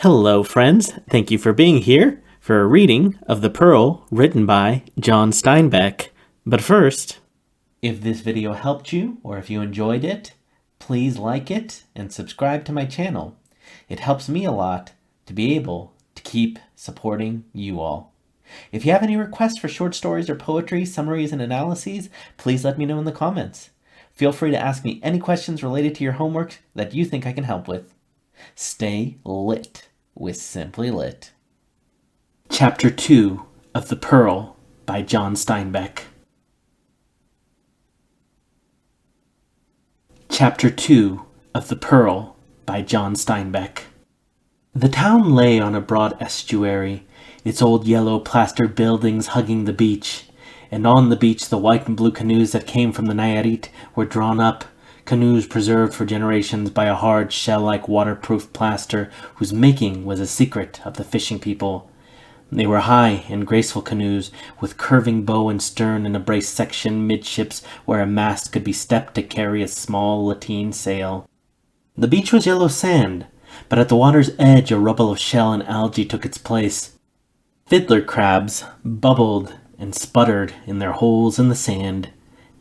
Hello, friends. Thank you for being here for a reading of The Pearl written by John Steinbeck. But first, if this video helped you or if you enjoyed it, please like it and subscribe to my channel. It helps me a lot to be able to keep supporting you all. If you have any requests for short stories or poetry, summaries, and analyses, please let me know in the comments. Feel free to ask me any questions related to your homework that you think I can help with. Stay lit with Simply Lit. Chapter 2 of The Pearl by John Steinbeck. Chapter 2 of The Pearl by John Steinbeck. The town lay on a broad estuary, its old yellow plastered buildings hugging the beach, and on the beach the white and blue canoes that came from the Nayarit were drawn up, canoes preserved for generations by a hard shell-like waterproof plaster whose making was a secret of the fishing people. They were high and graceful canoes, with curving bow and stern and a braced section midships where a mast could be stepped to carry a small lateen sail. The beach was yellow sand, but at the water's edge a rubble of shell and algae took its place. Fiddler crabs bubbled and sputtered in their holes in the sand,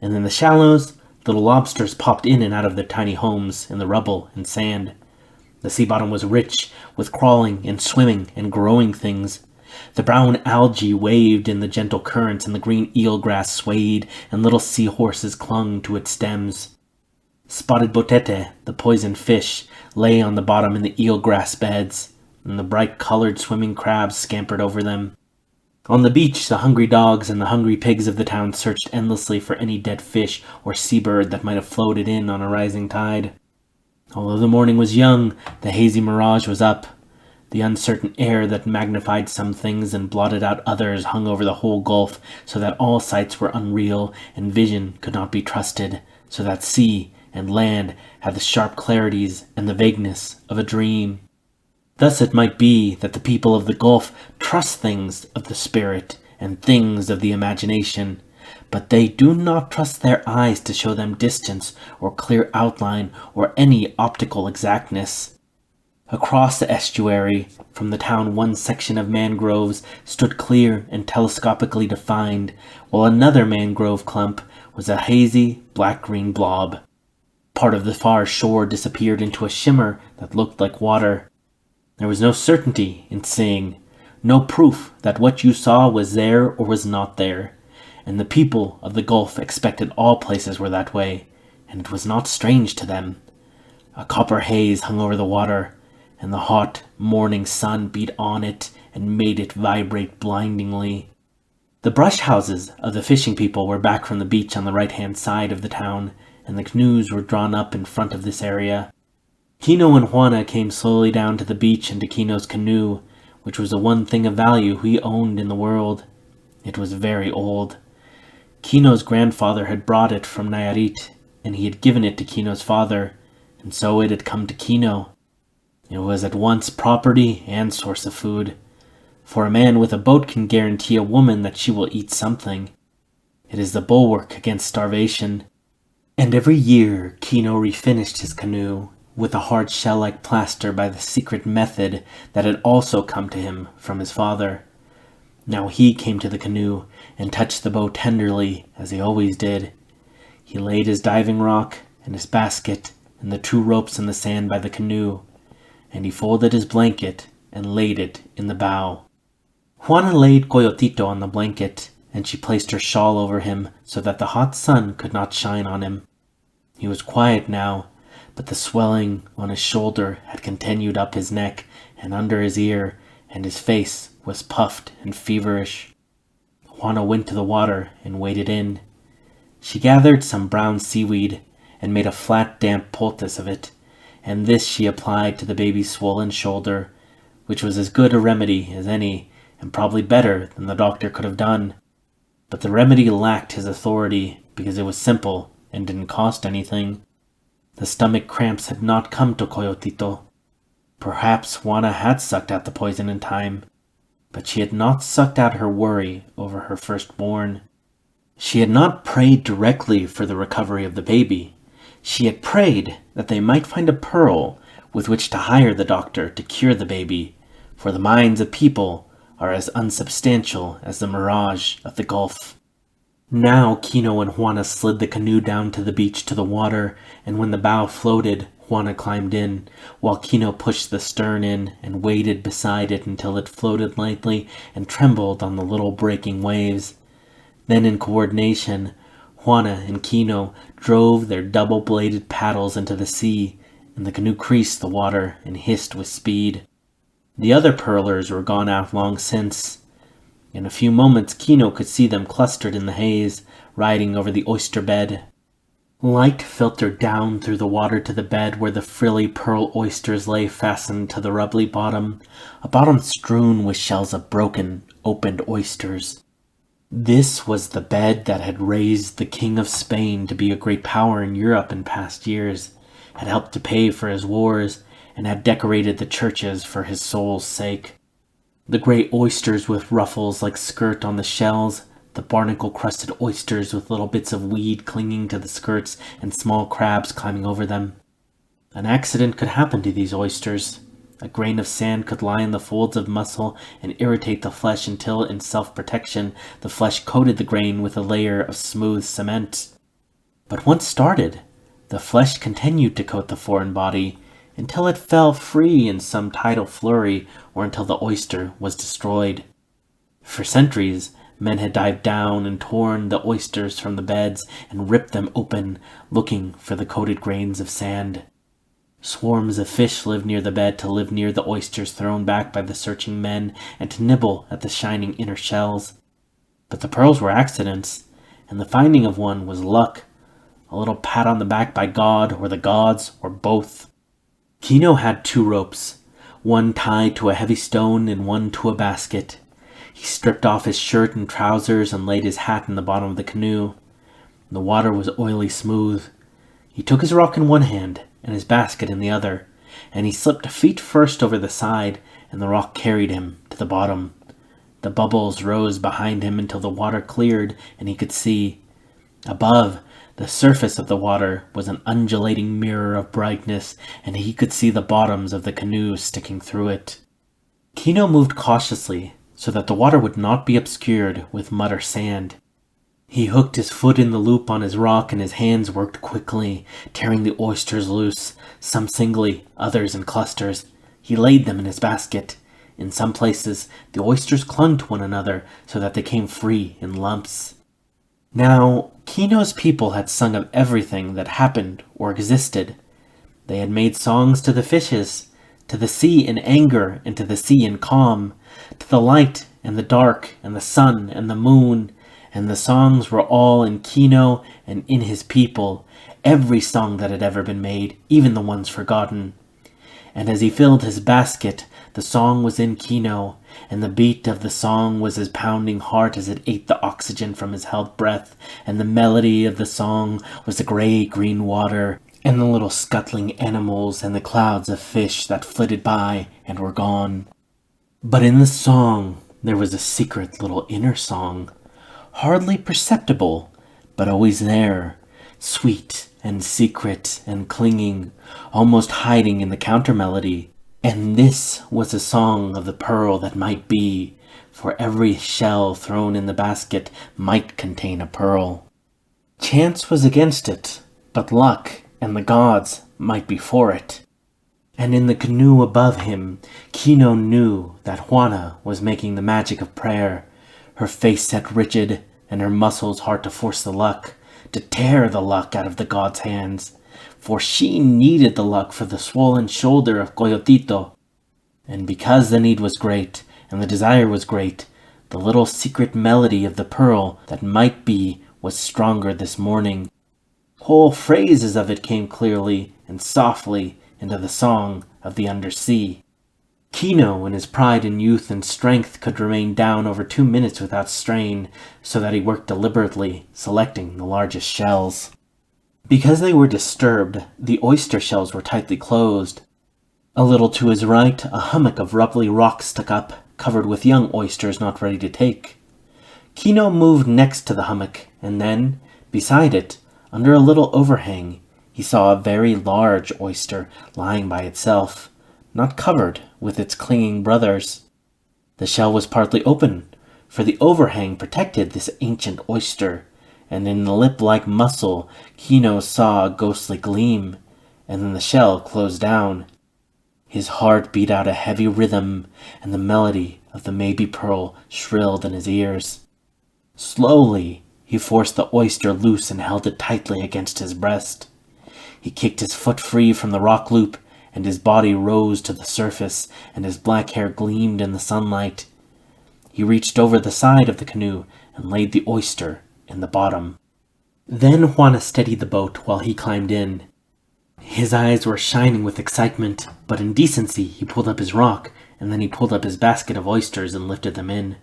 and in the shallows little lobsters popped in and out of their tiny homes in the rubble and sand. The sea bottom was rich with crawling and swimming and growing things. The brown algae waved in the gentle currents, and the green eelgrass swayed, and little seahorses clung to its stems. Spotted botete, the poison fish, lay on the bottom in the eelgrass beds, and the bright-colored swimming crabs scampered over them. On the beach, the hungry dogs and the hungry pigs of the town searched endlessly for any dead fish or seabird that might have floated in on a rising tide. Although the morning was young, the hazy mirage was up. The uncertain air that magnified some things and blotted out others hung over the whole gulf, so that all sights were unreal and vision could not be trusted, so that sea and land had the sharp clarities and the vagueness of a dream. Thus it might be that the people of the Gulf trust things of the spirit and things of the imagination, but they do not trust their eyes to show them distance or clear outline or any optical exactness. Across the estuary, from the town, one section of mangroves stood clear and telescopically defined, while another mangrove clump was a hazy black-green blob. Part of the far shore disappeared into a shimmer that looked like water. There was no certainty in seeing, no proof that what you saw was there or was not there, and the people of the Gulf expected all places were that way, and it was not strange to them. A copper haze hung over the water, and the hot morning sun beat on it and made it vibrate blindingly. The brush houses of the fishing people were back from the beach on the right-hand side of the town, and the canoes were drawn up in front of this area. Kino and Juana came slowly down to the beach into Kino's canoe, which was the one thing of value he owned in the world. It was very old. Kino's grandfather had brought it from Nayarit, and he had given it to Kino's father, and so it had come to Kino. It was at once property and source of food, for a man with a boat can guarantee a woman that she will eat something. It is the bulwark against starvation. And every year Kino refinished his canoe with a hard shell-like plaster by the secret method that had also come to him from his father. Now he came to the canoe and touched the bow tenderly, as he always did. He laid his diving rock and his basket and the 2 ropes in the sand by the canoe, and he folded his blanket and laid it in the bow. Juana laid Coyotito on the blanket, and she placed her shawl over him so that the hot sun could not shine on him. He was quiet now, but the swelling on his shoulder had continued up his neck and under his ear, and his face was puffed and feverish. Juana went to the water and waded in. She gathered some brown seaweed and made a flat, damp poultice of it, and this she applied to the baby's swollen shoulder, which was as good a remedy as any, and probably better than the doctor could have done. But the remedy lacked his authority because it was simple and didn't cost anything. The stomach cramps had not come to Coyotito. Perhaps Juana had sucked out the poison in time, but she had not sucked out her worry over her firstborn. She had not prayed directly for the recovery of the baby. She had prayed that they might find a pearl with which to hire the doctor to cure the baby for the minds of people are as unsubstantial as the mirage of the Gulf. Now Kino and Juana slid the canoe down to the beach to the water, and when the bow floated, Juana climbed in, while Kino pushed the stern in and waited beside it until it floated lightly and trembled on the little breaking waves. Then in coordination, Juana and Kino drove their double-bladed paddles into the sea, and the canoe creased the water and hissed with speed. The other pearlers were gone out long since. In a few moments Kino could see them clustered in the haze, riding over the oyster bed. Light filtered down through the water to the bed where the frilly pearl oysters lay fastened to the rubbly bottom, a bottom strewn with shells of broken, opened oysters. This was the bed that had raised the King of Spain to be a great power in Europe in past years, had helped to pay for his wars, and had decorated the churches for his soul's sake. The great oysters with ruffles like skirt on the shells, the barnacle-crusted oysters with little bits of weed clinging to the skirts and small crabs climbing over them. An accident could happen to these oysters. A grain of sand could lie in the folds of muscle and irritate the flesh until, in self-protection, the flesh coated the grain with a layer of smooth cement. But once started, the flesh continued to coat the foreign body, until it fell free in some tidal flurry or until the oyster was destroyed. For centuries, men had dived down and torn the oysters from the beds and ripped them open, looking for the coated grains of sand. Swarms of fish lived near the bed to live near the oysters thrown back by the searching men and to nibble at the shining inner shells. But the pearls were accidents, and the finding of one was luck, a little pat on the back by God or the gods or both. Kino had 2 ropes, one tied to a heavy stone and one to a basket. He stripped off his shirt and trousers and laid his hat in the bottom of the canoe. The water was oily smooth. He took his rock in one hand and his basket in the other, and he slipped feet first over the side, and the rock carried him to the bottom. The bubbles rose behind him until the water cleared and he could see. Above, the surface of the water was an undulating mirror of brightness, and he could see the bottoms of the canoe sticking through it. Kino moved cautiously, so that the water would not be obscured with mud or sand. He hooked his foot in the loop on his rock, and his hands worked quickly, tearing the oysters loose, some singly, others in clusters. He laid them in his basket. In some places, the oysters clung to one another, so that they came free in lumps. Now, Kino's people had sung of everything that happened or existed. They had made songs to the fishes, to the sea in anger and to the sea in calm, to the light and the dark and the sun and the moon, and the songs were all in Kino and in his people, every song that had ever been made, even the ones forgotten. And as he filled his basket, the song was in Kino, and the beat of the song was his pounding heart as it ate the oxygen from his held breath, and the melody of the song was the gray-green water, and the little scuttling animals and the clouds of fish that flitted by and were gone. But in the song there was a secret little inner song, hardly perceptible, but always there, sweet and secret and clinging, almost hiding in the counter-melody. And this was a song of the pearl that might be, for every shell thrown in the basket might contain a pearl. Chance was against it, but luck and the gods might be for it. And in the canoe above him, Kino knew that Juana was making the magic of prayer, her face set rigid and her muscles hard to force the luck, to tear the luck out of the god's hands, for she needed the luck for the swollen shoulder of Coyotito. And because the need was great, and the desire was great, the little secret melody of the pearl that might be was stronger this morning. Whole phrases of it came clearly and softly into the song of the undersea. Kino, in his pride and youth and strength, could remain down over 2 minutes without strain, so that he worked deliberately, selecting the largest shells. Because they were disturbed, the oyster shells were tightly closed. A little to his right, a hummock of rubbly rock stuck up, covered with young oysters not ready to take. Kino moved next to the hummock, and then, beside it, under a little overhang, he saw a very large oyster lying by itself, not covered with its clinging brothers. The shell was partly open, for the overhang protected this ancient oyster, and in the lip-like muscle Kino saw a ghostly gleam, and then the shell closed down. His heart beat out a heavy rhythm, and the melody of the maybe pearl shrilled in his ears. Slowly, he forced the oyster loose and held it tightly against his breast. He kicked his foot free from the rock loop, and his body rose to the surface, and his black hair gleamed in the sunlight. He reached over the side of the canoe and laid the oyster in the bottom. Then Juana steadied the boat while he climbed in. His eyes were shining with excitement, but in decency he pulled up his rock, and then he pulled up his basket of oysters and lifted them in.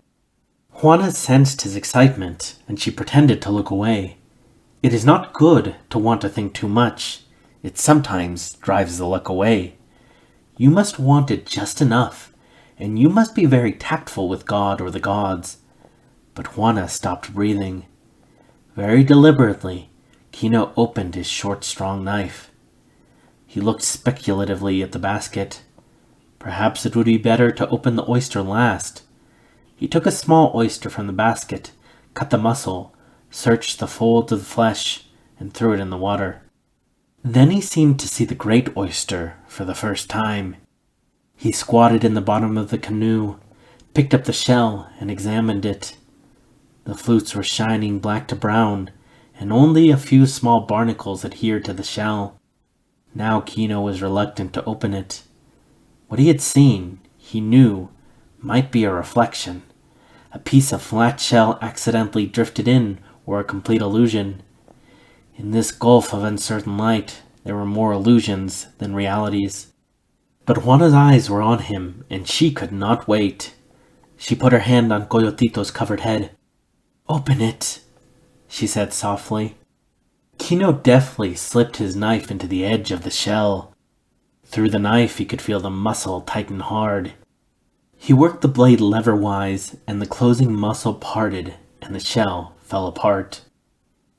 Juana sensed his excitement, and she pretended to look away. It is not good to want to think too much. It sometimes drives the luck away. You must want it just enough, and you must be very tactful with God or the gods. But Juana stopped breathing. Very deliberately, Kino opened his short, strong knife. He looked speculatively at the basket. Perhaps it would be better to open the oyster last. He took a small oyster from the basket, cut the muscle, searched the folds of the flesh, and threw it in the water. Then he seemed to see the great oyster for the first time. He squatted in the bottom of the canoe, picked up the shell, and examined it. The flutes were shining black to brown, and only a few small barnacles adhered to the shell. Now Kino was reluctant to open it. What he had seen, he knew, might be a reflection. A piece of flat shell accidentally drifted in, or a complete illusion. In this gulf of uncertain light, there were more illusions than realities. But Juana's eyes were on him, and she could not wait. She put her hand on Coyotito's covered head. "Open it," she said softly. Kino deftly slipped his knife into the edge of the shell. Through the knife he could feel the muscle tighten hard. He worked the blade lever-wise, and the closing muscle parted, and the shell fell apart.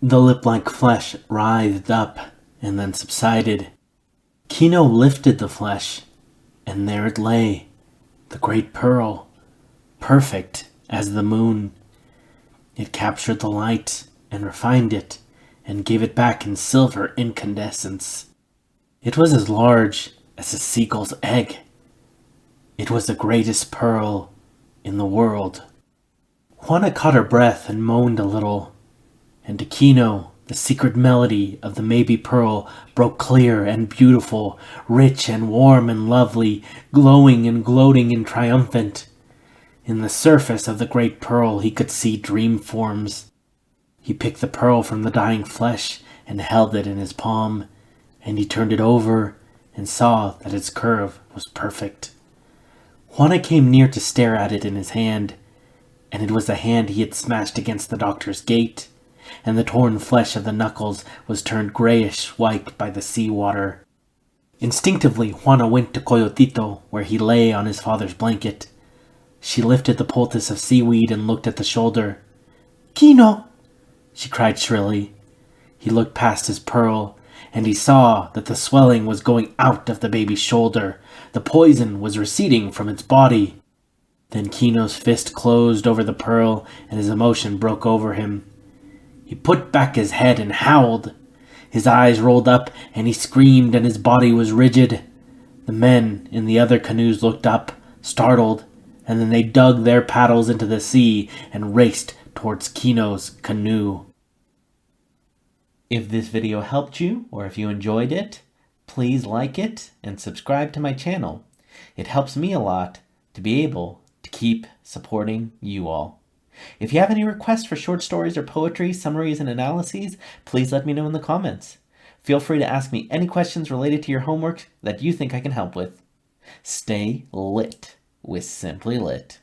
The lip-like flesh writhed up, and then subsided. Kino lifted the flesh, and there it lay, the great pearl, perfect as the moon. It captured the light, and refined it, and gave it back in silver incandescence. It was as large as a seagull's egg. It was the greatest pearl in the world. Juana caught her breath and moaned a little, and to Kino, the secret melody of the maybe pearl broke clear and beautiful, rich and warm and lovely, glowing and gloating and triumphant. In the surface of the great pearl he could see dream forms. He picked the pearl from the dying flesh and held it in his palm, and he turned it over and saw that its curve was perfect. Juana came near to stare at it in his hand, and it was the hand he had smashed against the doctor's gate, and the torn flesh of the knuckles was turned grayish-white by the sea water. Instinctively, Juana went to Coyotito, where he lay on his father's blanket. She lifted the poultice of seaweed and looked at the shoulder. "Kino!" she cried shrilly. He looked past his pearl, and he saw that the swelling was going out of the baby's shoulder. The poison was receding from its body. Then Kino's fist closed over the pearl, and his emotion broke over him. He put back his head and howled. His eyes rolled up, and he screamed, and his body was rigid. The men in the other canoes looked up, startled, and then they dug their paddles into the sea and raced towards Kino's canoe. If this video helped you, or if you enjoyed it, please like it and subscribe to my channel. It helps me a lot to be able to keep supporting you all. If you have any requests for short stories or poetry, summaries, and analyses, please let me know in the comments. Feel free to ask me any questions related to your homework that you think I can help with. Stay lit with Simply Lit.